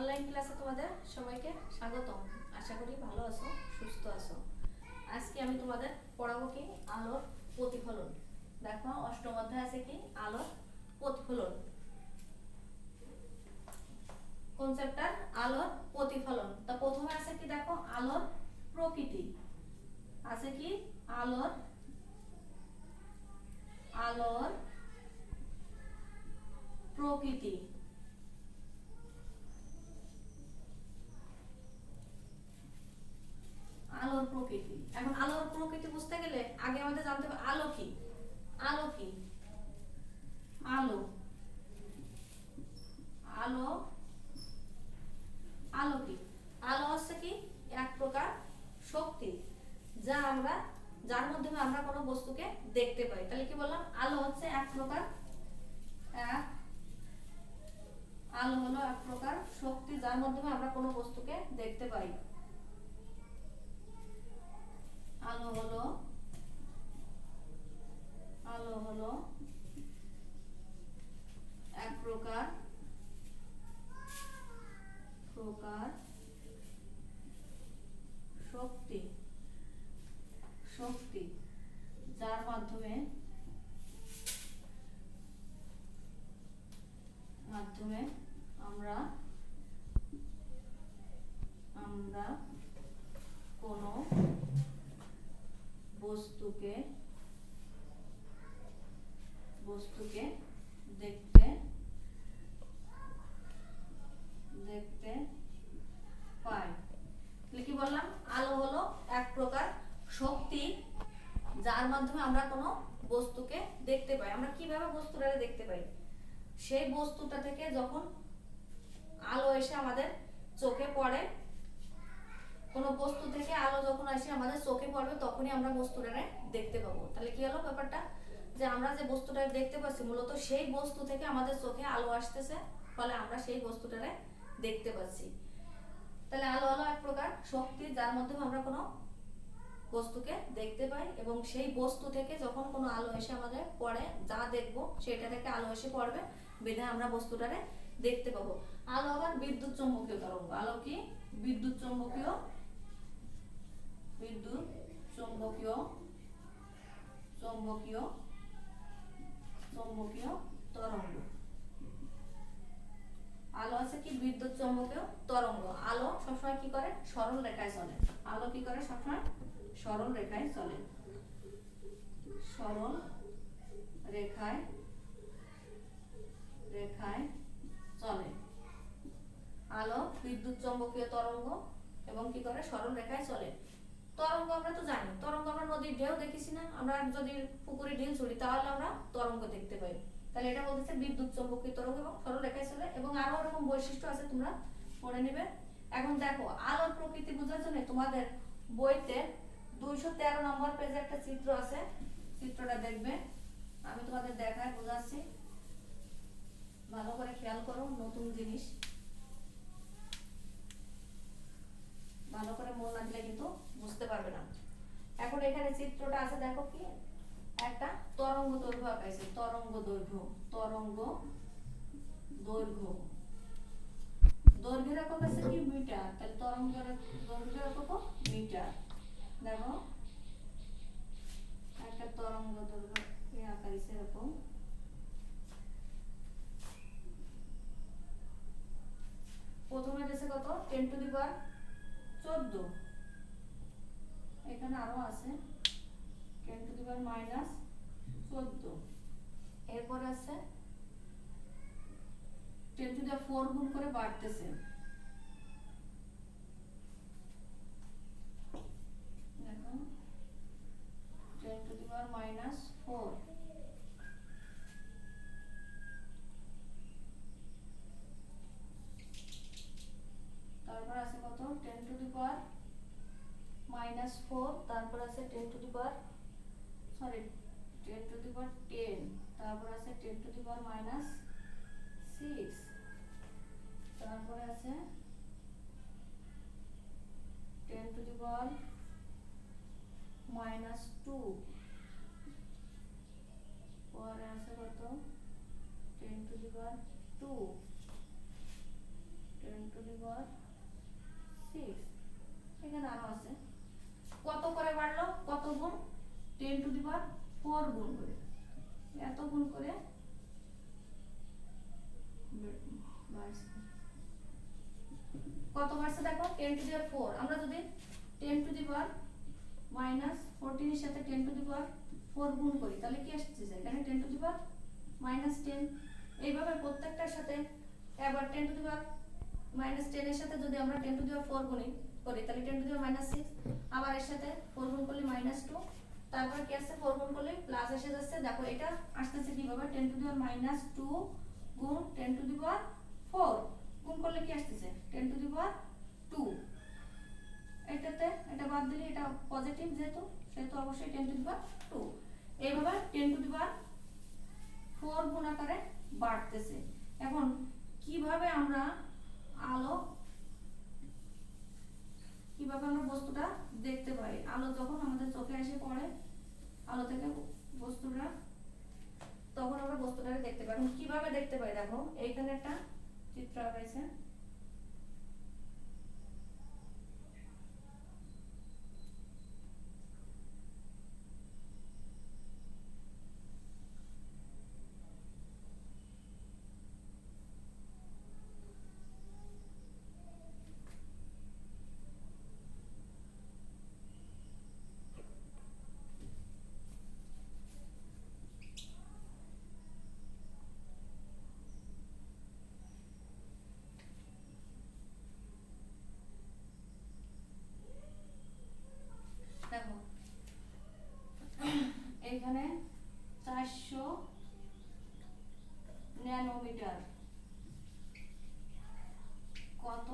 Online ক্লাসে তোমাদের সবাইকে স্বাগতম। আশা করি ভালো আছো, সুস্থ আছো। আজকে আমি তোমাদের পড়াবো কি আলোর প্রতিফলন। দেখো অষ্টম অধ্যায় আছে কি আলোর প্রতিফলন। কোন চ্যাপ্টার? আলোর প্রতিফলন। তা প্রথমে আছে কি দেখো আলোর প্রকৃতি। আছে কি আলোর আলোর প্রকৃতি। আলোর প্রকৃতি। এখন আলোর প্রকৃতি বুঝতে গেলে আগে আমাদের জানতে হবে আলো কি। আলো কি? আলো আলো আলো কি? আলো হচ্ছে কি এক প্রকার শক্তি যার মাধ্যমে আমরা কোনো বস্তুকে দেখতে পাই। তাহলে কি বললাম? আলো হচ্ছে এক প্রকার আলো হলো এক প্রকার শক্তি যার মাধ্যমে আমরা কোনো বস্তুকে দেখতে পাই। আলো হলো এক প্রকার শক্তি যার মাধ্যমে আমরা কোনো বস্তুকে দেখতে পাই। তাহলে কি বললাম? আলো হলো এক প্রকার শক্তি যার মাধ্যমে আমরা কোনো বস্তুকে দেখতে পাই। আমরা কিভাবে বস্তুটাকে দেখতে পাই? সেই বস্তুটা থেকে যখন আলো এসে আমাদের চোখে পড়ে, কোনো বস্তু থেকে আলো যখন এসে আমাদের চোখে পড়বে তখনই আমরা বস্তুটাকে দেখতে পাবো। তাহলে কি হলো ব্যাপারটা? যে আমরা যে বস্তুটা দেখতে পাচ্ছি মূলত সেই বস্তু থেকে আমাদের চোখে আলো আসতেছে, ফলে আমরা সেই বস্তুটাকে দেখতে পাচ্ছি। তাহলে আলো হলো এক প্রকার শক্তি যার মাধ্যমে আমরা কোনো বস্তুকে দেখতে পাই, এবং সেই বস্তু থেকে যখন কোনো আলো এসে আমাদের পড়ে, যা দেখবো সেটা থেকে আলো এসে পড়বে, বিধায় আমরা বস্তুটাকে দেখতে পাবো। আলো আবার বিদ্যুৎ চৌম্বকীয় তরঙ্গ। আলো কি? বিদ্যুৎ চৌম্বকীয় তরঙ্গ। আলো আছে কি বিদ্যুৎ চৌম্বকীয় তরঙ্গ। আলো সবসময় কি করে? সরল রেখায় চলে। আলো কি করে? সবসময় সরল রেখায় চলে। সরল রেখায় চলে। আলো বিদ্যুৎ চৌম্বকীয় তরঙ্গ এবং কি করে? সরল রেখায় চলে। তরঙ্গ আমরা তো জানি, তরঙ্গ আমরা নদীর ঢেউ দেখেছি না? আমরা যদি পুকুরে ঢিল ছুড়ি তাহলে আমরা তরঙ্গ দেখতে পাই। তাহলে এটা বলতেছে বিদ্যুৎ চৌম্বকীয় তরঙ্গ এবং সরল রেখায় চলে, এবং আরো এরকম বৈশিষ্ট্য আছে, তোমরা পড়ে নেবে। এখন দেখো আলোর প্রকৃতি বোঝার জন্য তোমাদের বইতে 213 নম্বর পেজে একটা চিত্র আছে, চিত্রটা দেখবে। আমি তোমাদের দেখাই, বোঝাচ্ছি, ভালো করে খেয়াল করো। নতুন জিনিস ভালো করে মন না দিলে কিন্তু বুঝতে পারবে না। এখন এখানে চিত্রটা আছে, দেখো কি একটা তরঙ্গ দৈর্ঘ্য আঁকাইছে। দৈর্ঘ্যের একক আছে কি মিটার। তাহলে তরঙ্গের দৈর্ঘ্যের একক মিটার। দেখো একটা তরঙ্গ দৈর্ঘ্য আঁকাইছে এরকম। প্রথমে দিয়েছে কত? 10⁻14। এখানে আরো আছে 10⁻−14। এরপরে আছে 10⁴ গুণ করে বাড়তেছে। দেখো 10⁻⁻4। তারপর আছে কত? 10⁻⁻4। তারপর আছে 10⁻10। তারপর আছে 10⁻6। তারপরে আছে 10⁻²। পরে আছে কত? 10⁻2। 10⁻2 6, এখানে আরো আছে কত করে বাড়লো, কত গুণ, 10⁴ গুণ করে, এত গুণ করে কত বাড়ছে দেখো 10⁴। আমরা যদি 10⁻⁻14 এর সাথে 10⁴ গুণ করি তাহলে কি আসছে, এখানে 10⁻⁻10। এইভাবে প্রত্যেকটার সাথে এবার 10⁻⁻10 এর সাথে যদি আমরা 10⁴ গুণ করি তাহলে 10⁻⁻6, আবার এর সাথে 4 গুণ করলে -2, তারপর কি আসছে 4 গুণ করলে প্লাস এসে যাচ্ছে। দেখো এটা আসতেছে কিভাবে, 10⁻⁻2 গুণ 10⁴ গুণ করলে কি আসতেছে 10⁴2। এটাতে এটা বাদ দিলে এটা পজিটিভ যেহেতু সেহেতু অবশ্যই 10⁴2। এইভাবে 10⁴ গুণ আকারে বাড়তেছে। এখন কিভাবে আমরা বস্তুটা দেখতে পাই, আলো যখন আমাদের চোখে এসে পড়ে আলো থেকে বস্তুটা, তখন আমরা বস্তুটাকে দেখতে পাই। কিভাবে দেখতে পাই দেখো, এইখানে একটা চিত্র রয়েছে, দেখো এইখানে 400 ন্যানোমিটার, কত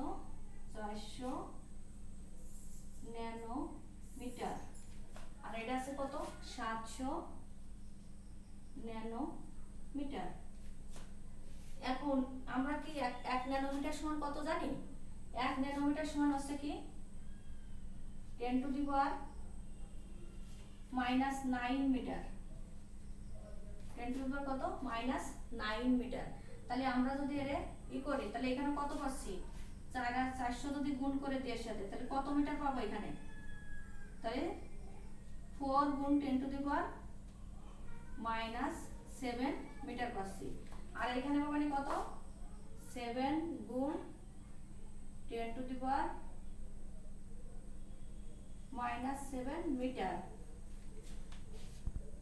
400 ন্যানোমিটার, আর এটা আছে কত 700 ন্যানোমিটার। এখন আমরা কি 1 ন্যানোমিটার সমান কত জানি, 1 ন্যানোমিটার সমান হচ্ছে কি 10⁻⁹ মিটার, 10 কত -9 মিটার। তাহলে আমরা যদি এর করি তাহলে এখানে কত পাচ্ছি, 4 আর 400 যদি গুণ করে দিই এর সাথে তাহলে কত মিটার পাবো এখানে, তাহলে 4 গুণ 10⁻⁷ মিটার পাচ্ছি। আর এখানে পাবো মানে কত 7 গুণ 10⁻⁷ মিটার।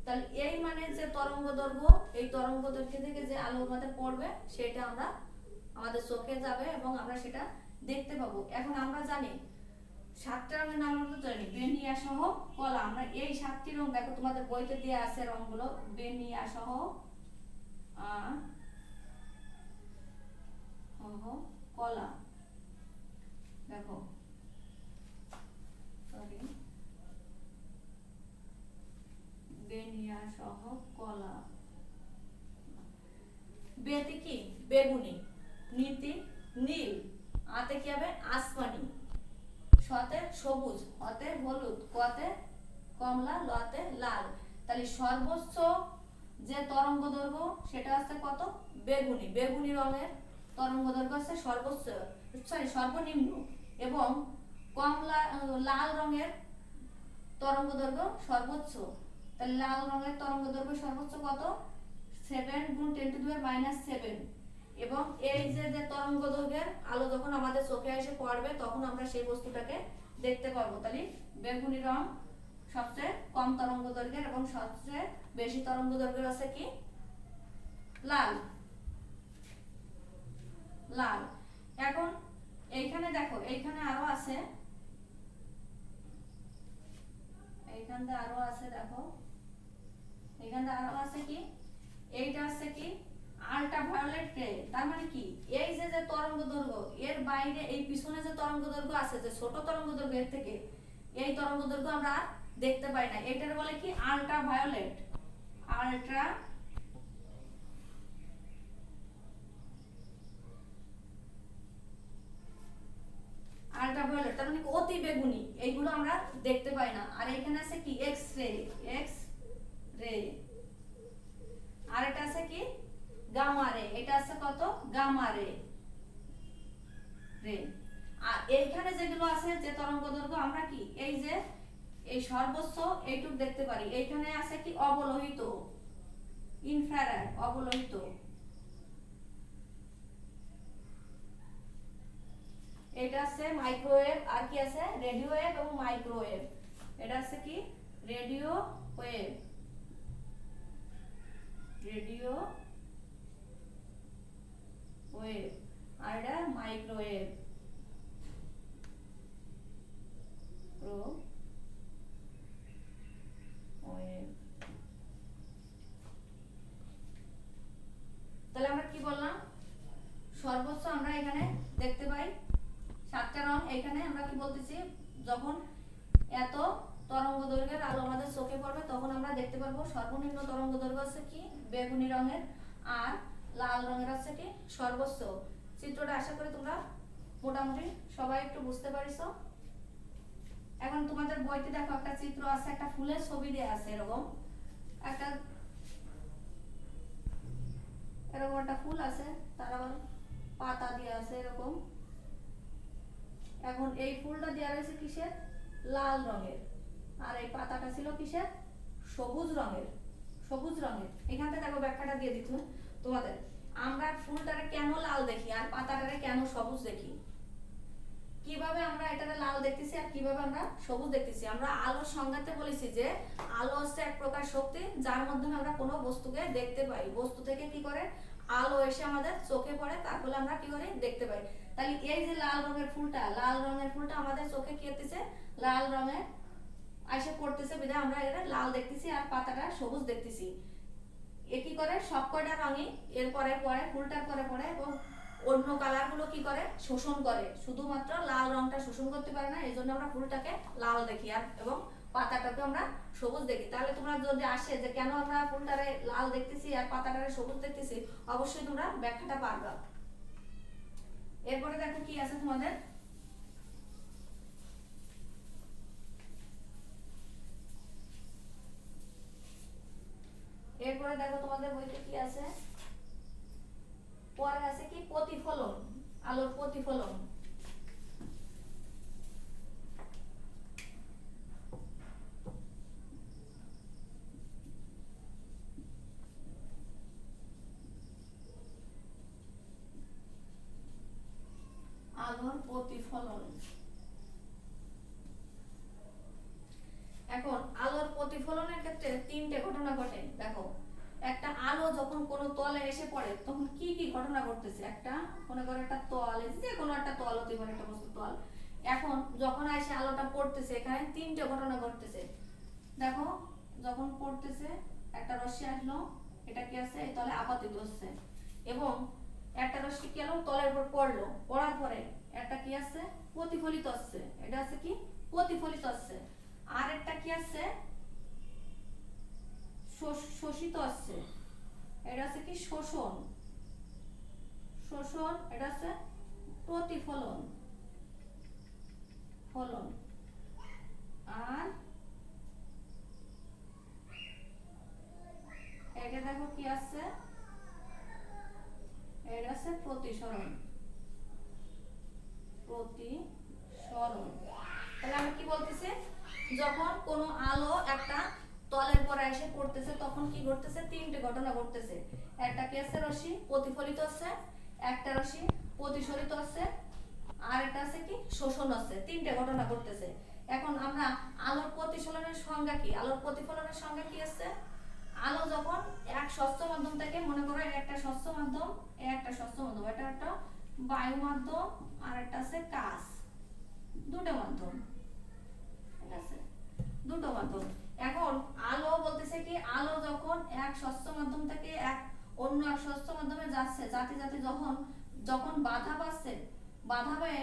তাহলে এই মানে যে তরঙ্গদৈর্ঘ্য, এই তরঙ্গদৈর্ঘ্য থেকে যে আলো আমাদের পড়বে সেটা আমরা আমাদের চোখে যাবে এবং আমরা সেটা দেখতে পাবো। এখন আমরা জানি 7টা রঙের নাম আমরা জানি, বেনিয়া সহ কলা। আমরা এই 7টি রং দেখো তোমাদের বইতে দেয়া আছে, রংগুলো বেনিয়া সহ কলা। দেখো সরি, বেনিয়া সহ কলা। বেতে কি বেগুনি, নিতে নীল, আতে কি হবে আসমানি, শতে সবুজ, হতে হলুদ, কতে কমলা, লতে লাল। তাহলে সর্বোচ্চ যে তরঙ্গদৈর্ঘ্য সেটা হচ্ছে কত বেগুনি, বেগুনি রঙের তরঙ্গদৈর্ঘ্য হচ্ছে সর্বোচ্চ, সর্বনিম্ন, এবং কমলা লাল রঙের তরঙ্গদৈর্ঘ্য সর্বোচ্চ। তাহলে লাল রঙের তরঙ্গদৈর্ঘ্য সর্বোচ্চ কত 7 গুণ 10⁻⁷। এবং এই যে তরঙ্গদৈর্ঘ্যের আলো যখন আমাদের চোখে এসে পড়বে তখন আমরা সেই বস্তুটাকে দেখতে পারবো। তাহলে বেগুনি রং সবচেয়ে কম তরঙ্গদৈর্ঘ্যের এবং সবচেয়ে বেশি তরঙ্গদৈর্ঘ্যের আছে কি লাল, লাল। এখন এইখানে দেখো এইখানে আরো আছে, এইখানে আরো আছে, দেখো এখানে আরো আছে কি, এইটা আছে কি আল্ট্রাভায়োলেট রে। তার মানে কি এই যে তরঙ্গদৈর্ঘ্য এর বাইরে এই পিছনে যে তরঙ্গদৈর্ঘ্য আছে, যে ছোট তরঙ্গদৈর্ঘ্য এর থেকে এই তরঙ্গদৈর্ঘ্য আমরা আর দেখতে পাই না, এটার বলে কি আল্ট্রাভায়োলেট। আল্ট্রাভায়োলেট তার মানে অতি বেগুনি, এইগুলো আমরা দেখতে পাই না। আর এখানে আছে কি এক্স রে, এক্স রে। আর এটা আছে কি গামা রে, এটা আছে কত গামা রে। রে। আর এইখানে যেগুলো আছে যে তরঙ্গ দৈর্ঘ্য আমরা কি এই যে এই সর্বোচ্চ এইটুক দেখতে পারি, এইখানে আছে কি অবলোহিত, ইনফ্রারেড, অবলোহিত। এটা আছে মাইক্রোওয়েভ, আর কি আছে রেডিও ওয়েভ এবং মাইক্রোওয়েভ। এটা আছে কি রেডিও ওয়েভ, রেডিও ওয়েভ, আর এটা মাইক্রোওয়েভ, তাহলে আমরা কি বললাম, সর্বোচ্চ আমরা এখানে দেখতে পাই 7টা রং। এখানে আমরা কি বলতেছি, যখন এত তরঙ্গ দৈর্ঘ্যের আলো আমাদের চোখে পড়বে তখন আমরা দেখতে পারবো সর্বনিম্ন তরঙ্গ দৈর্ঘ্য আছে কি বেগুনি রঙের, আর লাল রঙের আছে কি সর্বোচ্চ। চিত্রটা আশা করি তোমরা মোটামুটি সবাই একটু বুঝতে পারিছো। এখন তোমাদের বইতে দেখো একটা চিত্র আছে, একটা ফুলের ছবি দেয়া আছে, এরকম একটা ফুল আছে, তার আবার পাতা দিয়ে আছে এরকম। এখন এই ফুলটা দেওয়া রয়েছে কিসের, লাল রঙের, আর এই পাতাটা ছিল কিসের, সবুজ রঙের, সবুজ রঙের। এখান থেকে দেখো ব্যাখ্যাটা দিয়ে দিত তোমাদের, আমরা ফুলটারে কেন লাল দেখি আর পাতাটারে কেন সবুজ দেখি, কিভাবে আমরা এটারে লাল দেখতেছি আর কিভাবে আমরা সবুজ দেখতেছি। আমরা আলোর সংজ্ঞাতে বলেছি যে আলো হচ্ছে এক প্রকার শক্তি যার মাধ্যমে আমরা কোনো বস্তুকে দেখতে পাই, বস্তু থেকে কি করে আলো এসে আমাদের চোখে পড়ে, তার ফলে আমরা কি করে দেখতে পাই। তাহলে এই যে লাল রঙের ফুলটা, লাল রঙের ফুলটা আমাদের চোখে কি হতেছে, লাল রঙের এসে পড়তেছে, বিধায় আমরা এটা লাল দেখতেছি, আর পাতাটা সবুজ দেখতেছি। এ কি করে সব কয়টা রঙই এরপরে পরে ফুলটার পরে পরে এবং অন্য কালার গুলো কি করে শোষণ করে, শুধুমাত্র লাল রংটা শোষণ করতে পারে না, এজন্য আমরা ফুলটাকে লাল দেখি আর এবং পাতাটাকে আমরা সবুজ দেখি। তাহলে তোমরা যদি আসে যে কেন আমরা ফুলটারে লাল দেখতেছি আর পাতাটারে সবুজ দেখতেছি, অবশ্যই তোমরা ব্যাখ্যাটা পারবা। এরপরে দেখো কি আছে তোমাদের, এরপরে দেখো তোমাদের বইতে কি আছে, পরে আছে কি প্রতিফলন, আলোর প্রতিফলন। আলোর প্রতিফলন। এখন আলোর প্রতিফলনের ক্ষেত্রে 3টে ঘটনা ঘটে। দেখো একটা আলো যখন কোনো তলে এসে পড়ে তখন কি কি ঘটনা ঘটতেছে, একটা মনে করো একটা তল, যে কোনো একটা তল হতে পারে, একটা বস্তু তল। এখন যখন এসে আলোটা পড়তেছে এখানে 3টে ঘটনা ঘটতেছে। দেখো যখন পড়তেছে একটা রশ্মি আসলো, এটা কি আছে এই তলে আপাতিত হচ্ছে, এবং একটা রশ্মি কি হলো তলের উপর পড়লো, পড়ার পরে একটা কি আছে প্রতিফলিত হচ্ছে, এটা আছে কি প্রতিফলিত হচ্ছে। আর একটা কি আছে শোষিত হচ্ছে, এটা আছে কি শোষণ, শোষণ, এটা আছে প্রতিফলন, ফলন। আর এটা দেখো কি আছে, এটা আছে প্রতিসরণ, প্রতিসরণ। তাহলে আমি কি বলতেছি, যখন কোনো আলো একটা তলের পরে এসে পড়তেছে তখন কি ঘটতেছে, 3টে ঘটনা ঘটতেছে। একটা কি আছে রশ্মি প্রতিফলিত হচ্ছে, একটা রশ্মি প্রতিসরিত হচ্ছে, আর একটা আছে কি শোষণ হচ্ছে, 3টে ঘটনা ঘটতেছে। এখন আমরা আলোর প্রতিফলনের সংজ্ঞা কি, আলোর প্রতিফলনের সংজ্ঞা কি আছে, আলো যখন এক স্বচ্ছ মাধ্যম থেকে, মনে করো একটা স্বচ্ছ মাধ্যম, একটা স্বচ্ছ মাধ্যম, এটা একটা বায়ু মাধ্যম আর একটা আছে কাঁচ, দুটো মাধ্যম, ঠিক আছে দুটো মাধ্যম। এখন আলো বলতেছে কি, আলো যখন এক স্বচ্ছ মাধ্যম থেকে এক অন্য এক স্বচ্ছ মাধ্যমে যাচ্ছে, যাতে যাতে যখন যখন বাধা পাচ্ছে, বাধা পেয়ে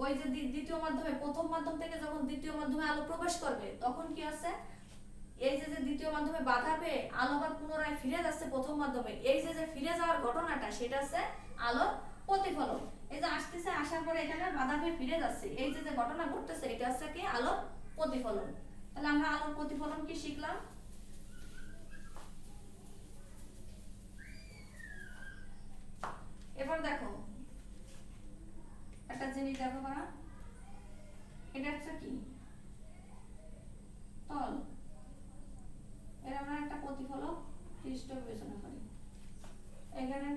ওই যে দ্বিতীয় মাধ্যমে, প্রথম মাধ্যম থেকে যখন দ্বিতীয় মাধ্যমে আলো প্রবেশ করবে তখন কি আছে, এই যে দ্বিতীয় মাধ্যমে বাধা পেয়ে আলো আবার পুনরায় ফিরে যাচ্ছে প্রথম মাধ্যমে, এই যে ফিরে যাওয়ার ঘটনাটা সেটা আছে আলোর প্রতিফলন। এই যে আসতেছে, আসার পরে এখানে বাধা পেয়ে ফিরে যাচ্ছে, এই যে ঘটনা ঘটতেছে এটা হচ্ছে কি আলোর প্রতিফলন। তাহলে আমরা আলোর প্রতিফলন কি শিখলাম। এবার দেখো একটা একটা কি তল, এর আমরা একটা প্রতিফলক পৃষ্ঠ বিবেচনা করি। এখানে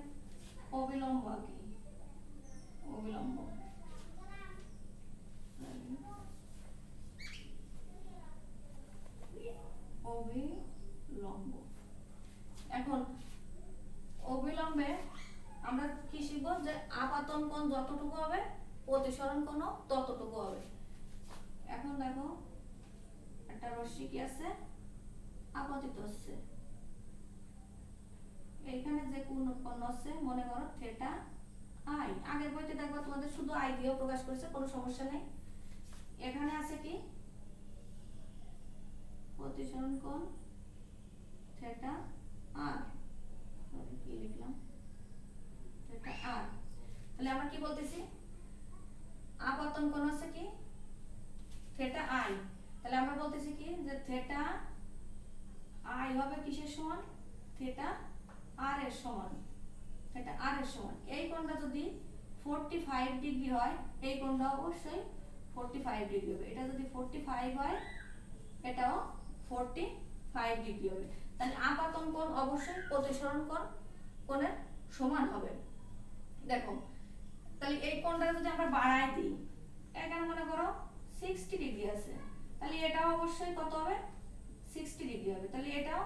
অবিলম্ব কি অবিলম্ব, অবিলম্ব। এখন অবিলম্বে আমরা কি শিখবো যে আপাতন কোণ যতটুকু হবে প্রতিসরণ কোণও ততটুকু হবে। এখন দেখো একটা রশ্মি কি আছে আপতিত হচ্ছে, এইখানে যে কোণ উৎপন্ন হচ্ছে মনে করো থিটা আই, আগের বইতে দেখবা তোমাদের শুধু আই দিয়েও প্রকাশ করেছে, কোনো সমস্যা নেই। এখানে আছে কি প্রতিসরণ কোণ থিটা আর, সরি কি লিখলাম থিটা আর, তাহলে আমরা কি বলতেছি আপতন কোণ আছে কি থিটা আই, তাহলে আমরা বলতেছি কি যে থিটা আই হবে কিসের সমান থিটা আর এর সমান, থিটা আর এর সমান। এই কোণটা যদি 45 ডিগ্রি হয় এই কোণটা অবশ্যই 45 ডিগ্রি হবে, এটা যদি 45 হয় এটাও 45 ডিগ্রি হবে। তাহলে আপতন কোণ অবশ্যই প্রতিসরণ কোণের সমান হবে। দেখো তাহলে এই কোণটা যদি আমরা বাড়াই দিই, এখানে মনে করো 60 ডিগ্রি আছে, তাহলে এটাও অবশ্যই কত হবে 60 ডিগ্রি হবে। তাহলে এটাও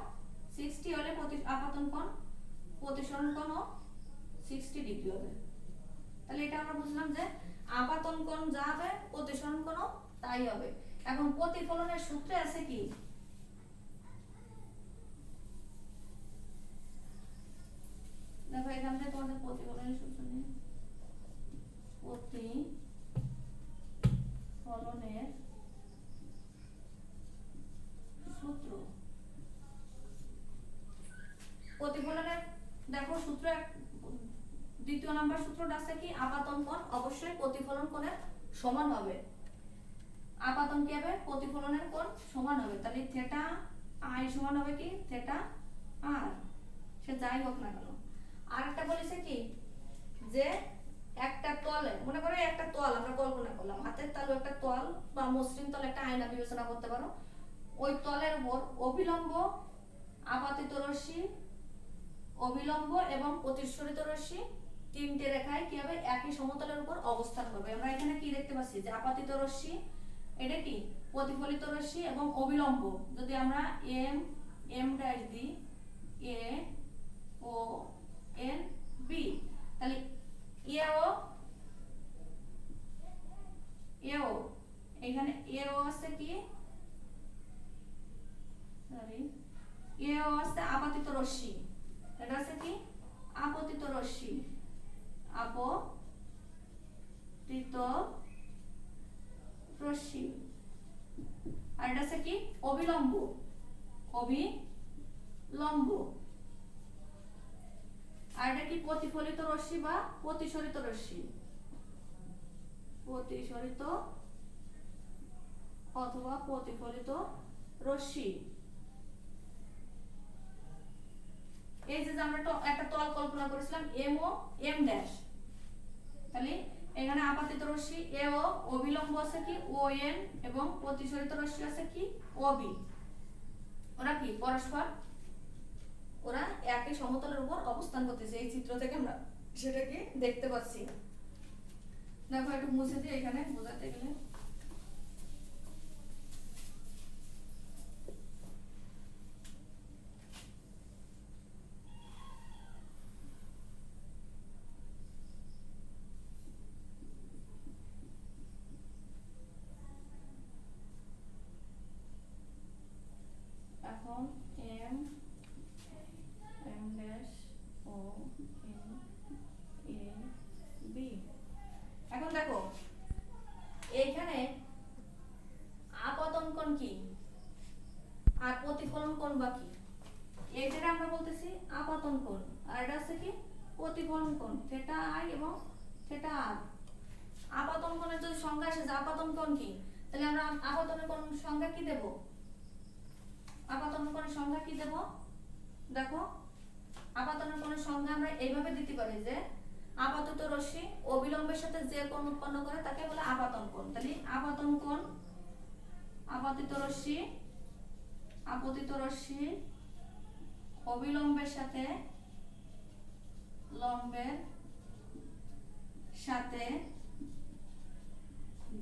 60 হলে আপতন কোণ প্রতিসরণ কোণও 60 ডিগ্রি হবে। তাহলে এটা আমরা বুঝলাম যে আপতন কোণ যা হবে প্রতিসরণ কোণও তাই হবে। এখন প্রতিফলনের সূত্রে আছে কি দেখো এখান থেকে তোমাদের প্রতিফলনের সূত্র নেই, প্রতিফলনের সূত্র, প্রতিফলনের দেখো সূত্র দ্বিতীয় নাম্বার সূত্রটা আছে কি আপতন কোণ অবশ্যই প্রতিফলন কোণের সমান হবে। আপতন কি হবে প্রতিফলনের কোণ সমান হবে, তাহলে থিটা আই সমান হবে কি থিটা আর, সে যাই হোক না কেন। আরেকটা বলেছে কি যে একটা তলে মনে করো একটা তল আমরা কল্পনা করলাম, হাতের তালু একটা তল বা মসৃণ তল একটা আয়না বিবেচনা করতে পারো, ওই তলের উপর অবিলম্ব আপাতিত রশ্মি অবিলম্ব এবং প্রতিসরিত রশ্মি তিনটে রেখায় কি হবে একই সমতলের উপর অবস্থান করবে। আমরা এখানে কি দেখতে পাচ্ছি যে আপাতিত রশ্মি এটা কি প্রতিফলিত রশ্মি এবং অবিলম্ব যদি আমরা এম এম ড্যাশ দিই এ ও এন বি, তাহলে এও এখানে এও আছে কি সরি এও আছে আপতিত রশ্মি, এটা আছে কি আপতিত রশ্মি আপতিত রশ্মি, আর এটা আছে কি অবিলম্ব অবিলম্ব, আর এটা কি প্রতিফলিত রশ্মি বা প্রতিসরিত রশ্মি প্রতিসরিত অথবা প্রতিফলিত রশ্মি। এই যে আমরা একটা তল কল্পনা করেছিলাম এম ও এম ড্যাশ, তাহলে এখানে আপাতিত রশ্মি এ ও অবিলম্ব আছে কি ও এন এবং প্রতিসরিত রশ্মি আছে কি ও বি, ওরা কি পরস্পর ওরা একই সমতলের উপর অবস্থান করতেছে, এই চিত্র থেকে আমরা সেটাকে দেখতে পাচ্ছি। দেখো একটু মুছে দিয়ে এখানে বোঝাতে গেলে এখন এম এম ড্যাশ ও এন এ বি। এখন দেখো এইখানে আপতন কোণ কি আর প্রতিফলন কোণ বা কি, এইটা আমরা বলতেছি আপতন কোণ আর এটা আছে কি প্রতিফলন কোণ থিটা আই এবং থিটা আর। আপতন কোণের যদি সংজ্ঞা আসে যে আপতন কোণ কি, তাহলে আমরা আপতনের কোণ সংজ্ঞা কি দেব, আপতন কোণের সংজ্ঞা কি দেব, দেখো আপতনের কোণের সংজ্ঞা আমরা এইভাবে দিতে পারি যে আপাতিত রশ্মি অবিলম্বের সাথে যে কোণ উৎপন্ন করে তাকে বলে আপাতন কোণ। তাহলে আপাতন কোণ, আপতিত রশ্মি অবিলম্বের সাথে লম্বের সাথে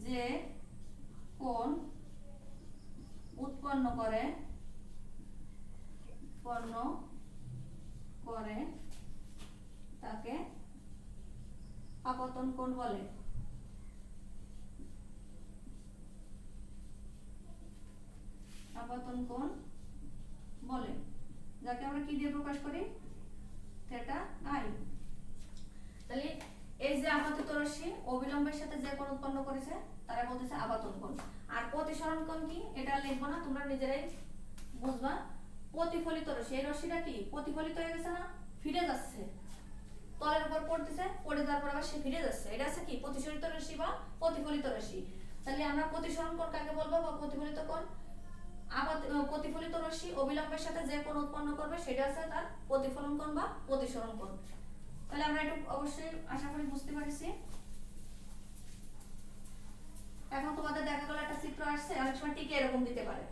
যে কোণ উৎপন্ন করে তাকে আপতন কোণ বলে। আপতন কোণ বলে, যাকে আমরা কি দিয়ে প্রকাশ করি? Theta I. তাহলে এই যে আপতিত রশ্মি অবিলম্বের সাথে যে কোণ উৎপন্ন করেছে তারা বলতেছে আপতন কোণ। আর প্রতিসরণ কোণ কি এটা লিখবো না, তোমরা নিজেরাই বুঝবা। প্রতিফলিত রশ্মি, এই রশ্মিটা কি প্রতিফলিত হয়ে গেছে না, ফিরে যাচ্ছে, তলের উপর পড়তেছে, পড়ে যাওয়ার পর আবার সে ফিরে যাচ্ছে, এটা আছে কি প্রতিসরিত রশ্মি বা প্রতিফলিত রশ্মি। তাহলে আমরা প্রতিসরণ কোণ কাকে বলবো বা প্রতিফলিত কোণ? প্রতিফলিত রশ্মি অবিলম্বের সাথে যে কোণ উৎপন্ন করবে সেটা আছে তার প্রতিফলন কোণ বা প্রতিসরণ কোণ। তাহলে আমরা একটু অবশ্যই আশা করি বুঝতে পারছি। এখন তোমাদের দেখা গেল একটা চিত্র আসছে, অনেক সময় টিকে এরকম দিতে পারে,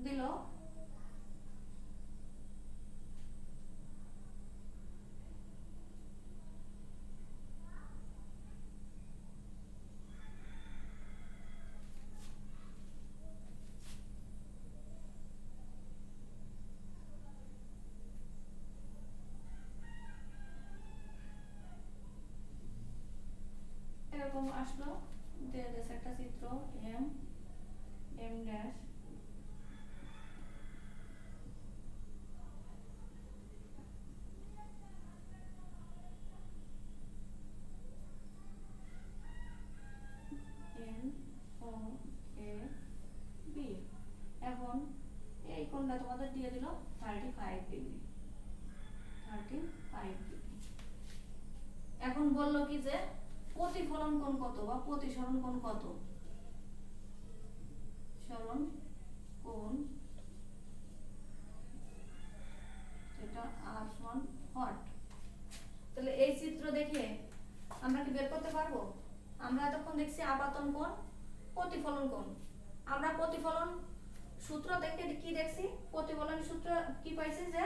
দিল এরকম আসলো, দিয়ে দিয়েছে একটা চিত্র এম এম ড্যাশ এন ও এ বি। এখন এই কোণটা তোমাদের দিয়ে দিল 35 ডিগ্রি, 35 ডিগ্রি। এখন বললো কি যে প্রতিফলন কোণ কত বা প্রতিসরণ কোণ কত? সরণ কোণ এটা r1 হট। তাহলে এই চিত্র দেখে আমরা কি বের করতে পারবো? আমরা এতক্ষণ দেখছি আপতন কোণ, প্রতিফলন কোণ। আমরা প্রতিফলন সূত্র দেখে কি দেখছি? প্রতিফলন সূত্র কি পাইছি যে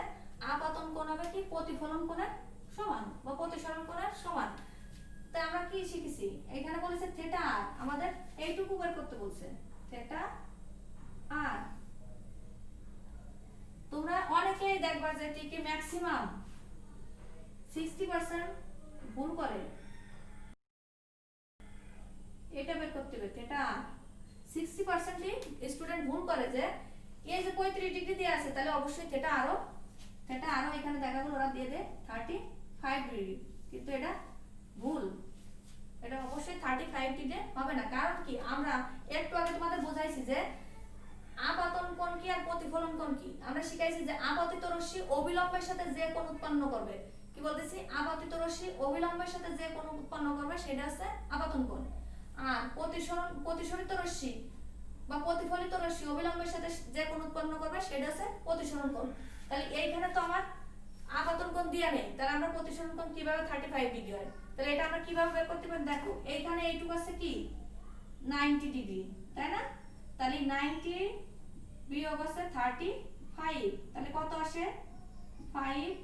আপতন কোণ হবে কি প্রতিফলন কোণের সমান বা প্রতিসরণ কোণের সমান। তাই আমরা কি শিখেছি? এখানে বলেছে থিটা আর, আমাদের এইটুকু বের করতে বলছে, থিটা আর। তোমরা অনেকেই দেখবা যে টিকে ম্যাক্সিমাম 60% ভুল করে, এটা বের করতে হবে থিটা আর। 60% স্টুডেন্ট ভুল করে যে এই যে 35 ডিগ্রি দিয়ে আছে, তাহলে অবশ্যই থিটা আরো এখানে দেখা গেল ওরা দিয়ে দেয় 35 ডিগ্রি, কিন্তু এটা ভুল। এটা অবশ্যই 35 ডিগ্রি হবে না। কারণ কি আমরা একটু আগে তোমাদের বোঝাইছি যে আপতন কোণ কি আর প্রতিফলন কোণ কি। আমরা শিখাইছি যে আপতিত রশ্মি অবিলম্বের সাথে যে কোণ উৎপন্ন করবে, কি বলতেছি? আপতিত রশ্মি অবিলম্বের সাথে যে কোণ উৎপন্ন করবে সেটা হচ্ছে আপতন কোণ। আর প্রতিসরিত রশ্মি বা প্রতিফলিত রশ্মি অবিলম্বের সাথে যে কোণ উৎপন্ন করবে সেটা হচ্ছে প্রতিসরণ কোণ। তাহলে এইখানে তো আমার আপতন কোণ দেয়া নেই, তাহলে আমরা প্রতিসরণ কোণ কিভাবে 35 ডিগ্রি হয়? তাহলে এটা আমরা কিভাবে বের করতে পারি? দেখো এইখানে এইটুকু আছে কি 90 ডিগ্রি, তাই না? তাহলে 90 বিয়োগ আছে 35, তাহলে কত আসে? 5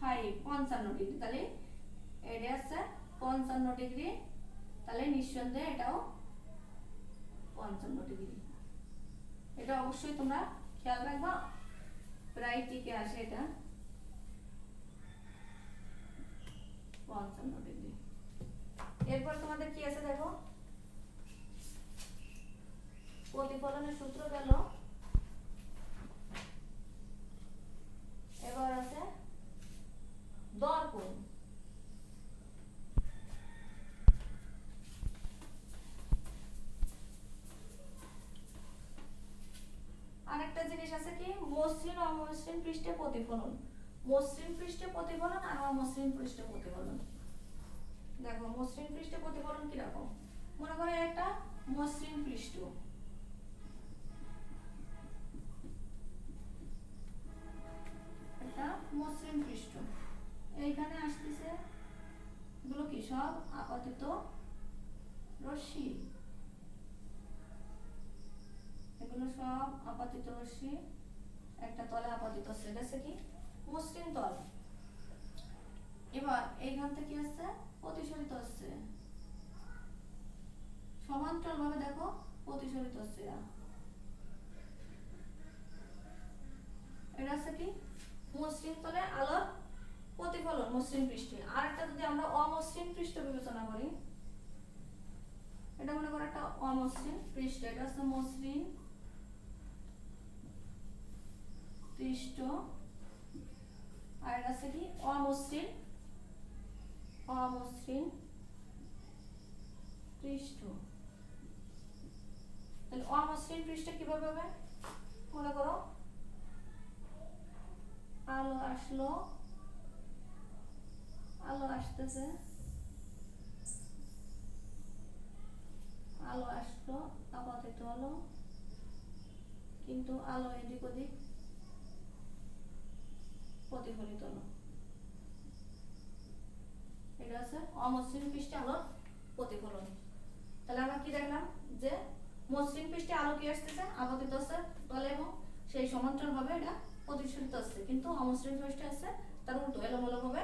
55 ডিগ্রি। তাহলে এটা আছে 55 ডিগ্রি, তাহলে নিঃসন্দেহে এটাও 55 ডিগ্রি। এটা অবশ্যই তোমরা খেয়াল রাখবা, প্রায় টিকে আসে এটা 55 ডিগ্রি। এরপর তোমাদের কি আছে দেখো, প্রতিফলনের সূত্র গেল, এবার আছে দর্পণ। আরেকটা জিনিস আছে কি মসৃণ অমসৃণ পৃষ্ঠে প্রতিফলন। মসৃণ পৃষ্ঠে প্রতিফলন আর অমসৃণ পৃষ্ঠে প্রতিফলন। দেখো মসৃণ পৃষ্ঠে প্রতিফলন কি রকম? মনে করো একটা মসৃণ পৃষ্ঠ, একটা মসৃণ পৃষ্ঠ। এইখানে আসতেছে এগুলো কি সব আপতিত রশ্মি, এগুলো সব আপতিত রশ্মি, একটা তলে আপতিত আছে, এটা হচ্ছে কি মসৃণ তল। এবার এইখান থেকে কি আসছে প্রতিসরিত হচ্ছে, সমান্তরাল ভাবে দেখো প্রতিসরিত হচ্ছে। এটা হচ্ছে কি মসৃণ তলে আলোর প্রতিফলন মসৃণ পৃষ্ঠে। আর একটা যদি আমরা অমসৃণ পৃষ্ঠ বিবেচনা করি, এটা মনে করো একটা অমসৃণ পৃষ্ঠ, এটা হচ্ছে মসৃণ পৃষ্ঠ, আর এটা হচ্ছে কি অমসৃণ পৃষ্ঠ। তাহলে অমসৃণ পৃষ্ঠ কিভাবে হবে, মনে করো আলো আসলো, আলো আসতেছে, আলো আসলো আপতিত হলো, কিন্তু আলো এদিক ওদিক প্রতিফলিত হলো। এটা হচ্ছে অমসৃণ পৃষ্ঠে আলোর প্রতিফলন। তাহলে আমরা কি দেখলাম যে মসৃণ পৃষ্ঠে আলো কি আসতেছে আপতিত হচ্ছে তলে এবং সেই সমান্তরাল ভাবে এটা প্রতিসরিত হচ্ছে, কিন্তু অমসৃণ পৃষ্ঠে আছে তার উল্টো এলোমেলো ভাবে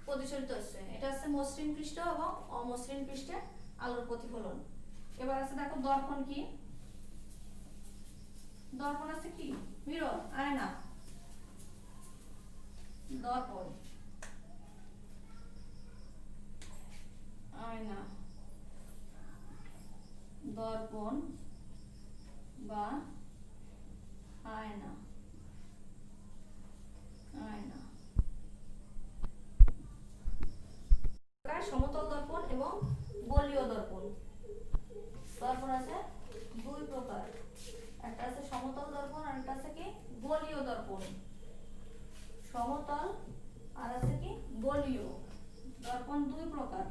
প্রতিসরিত হচ্ছে। এটা হচ্ছে মসৃণ পৃষ্ঠ এবং অমসৃণ পৃষ্ঠে আলোর প্রতিফলন। এবার আছে দেখো দর্পণ কি, দর্পণ আছে কি মিরর আয়না, দর্পণ আয়না, দর্পণ বা আয়না, আয়না সমতল দর্পণ এবং গোলীয় দর্পণ। দর্পণ আছে দুই প্রকার, একটা আছে সমতল দর্পণ আর একটা আছে কি গোলীয় দর্পণ। সমতল আর আছে কি গোলীয় দর্পণ দুই প্রকার,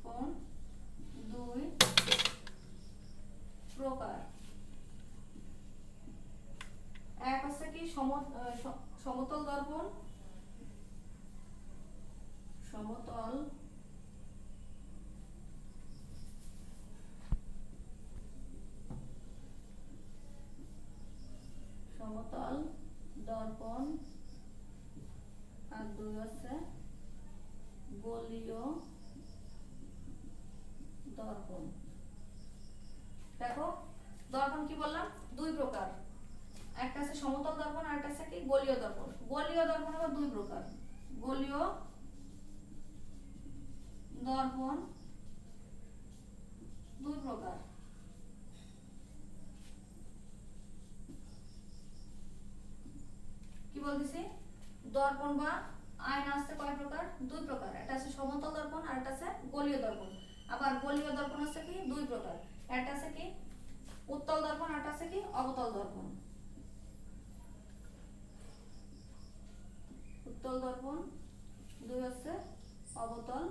কোন দুই প্রকার। এক আছে কি সমতল দর্পণ, সমতল সমতল দর্পণ, আর দুই আছে গোলীয় দর্পণ। দেখো দর্পণ কি বললাম দুই প্রকার, একটা আছে সমতল দর্পণ আর একটা আছে কি গোলীয় দর্পণ। গোলীয় দর্পণ আবার দুই প্রকার, গোলীয় দর্পণ দুই প্রকার। কি বলতেছি দর্পণ বা আয়না আছে কয় প্রকার, দুই প্রকার, একটা আছে সমতল দর্পণ আর একটা আছে গোলীয় দর্পণ। আবার গোলীয় দর্পণ আছে কি দুই প্রকার, একটা আছে কি উত্তল দর্পণ আর একটা আছে কি অবতল দর্পণ। উত্তল দর্পণ দুই আছে অবতল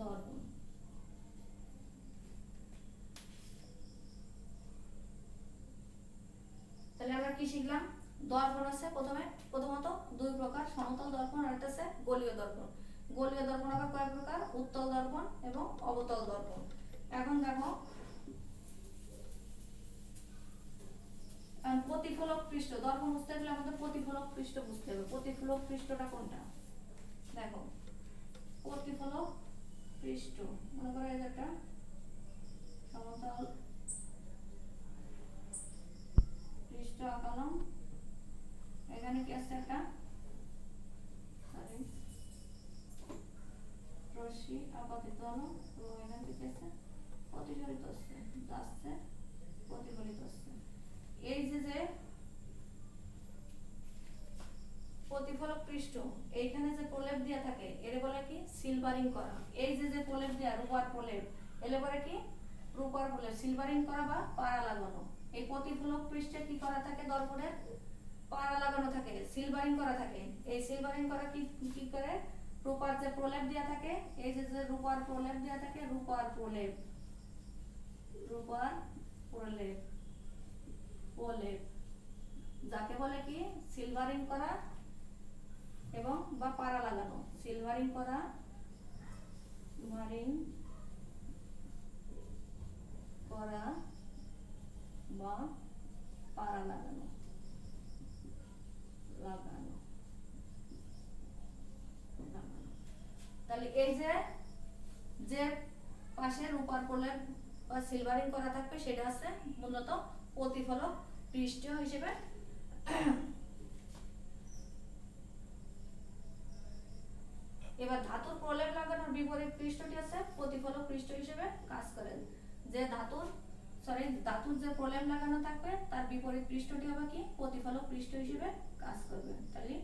দর্পণ। তাহলে আমরা কি শিখলাম, দর্পণ আছে প্রথমত দুই প্রকার, সমতল দর্পণ আর একটা আছে গোলীয় দর্পণ। গোলীয় দর্পণ আবার কয় প্রকার, উত্তল দর্পণ এবং অবতল দর্পণ। এখন দেখো প্রতিফলক পৃষ্ঠ, দর্পণ বুঝতে গেলে আমাদের প্রতিফলক পৃষ্ঠ বুঝতে হবে। প্রতিফলক পৃষ্ঠটা কোনটা, দেখো প্রতিফলক পৃষ্ঠ মনে করো এই একটা সমতল পৃষ্ঠ আঁকালাম, এখানে কি আছে একটা রশ্মি আপতিত হলো এবং এখান থেকে আছে প্রতিফলিত হচ্ছে, যাচ্ছে প্রতিফলিত হচ্ছে। এই যে প্রতিফলক পৃষ্ঠ এইখানে যে প্রলেপ দেয়া থাকে এর বলে কি সিলভারিং করা। এই যে প্রলেপ দেয়া রূপার প্রলেপ এর বলে কি রূপার প্রলেপ, সিলভারিং করা বা পাড়া লাগানো। এই প্রতিফলক পৃষ্ঠে কি করা থাকে, দর্পণের পাড়া লাগানো থাকে, সিলভারিং করা থাকে। এই সিলভারিং করা কি করে, রূপার যে প্রলেপ দেয়া থাকে, এই যে রূপার প্রলেপ দেয়া থাকে, রূপার প্রলেপ প্রলেপ, যাকে বলে কি সিলভারিং করা এবং বা পাড়া লাগানো। সিলভারিং করা, সিলভারিং করা বা পাড়া লাগানো, লাগানো লাগানো। তাহলে এই যে যে পাশে রূপার প্রলেপ বা সিলভারিং করা থাকবে সেটা হচ্ছে মূলত প্রতিফলক পৃষ্ঠ হিসেবে এবার ধাতুর প্রলেপ লাগানোর বিপরীত পৃষ্ঠটি আছে প্রতিফলক পৃষ্ঠ হিসেবে কাজ করে। যে ধাতুর যে প্রলেপ লাগানো থাকবে তার বিপরীত পৃষ্ঠটি হবে কি প্রতিফলক পৃষ্ঠ হিসেবে কাজ করবে। তাহলে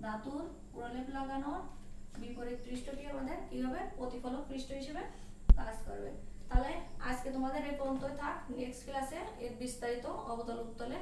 ধাতুর প্রলেপ লাগানোর বিপরীত পৃষ্ঠটি আমাদের কি হবে প্রতিফলক পৃষ্ঠ হিসেবে কাজ করবে। তাহলে আজকে তোমাদের এই পর্যন্তই থাক, নেক্সট ক্লাসে এর বিস্তারিত অবতল উত্তলে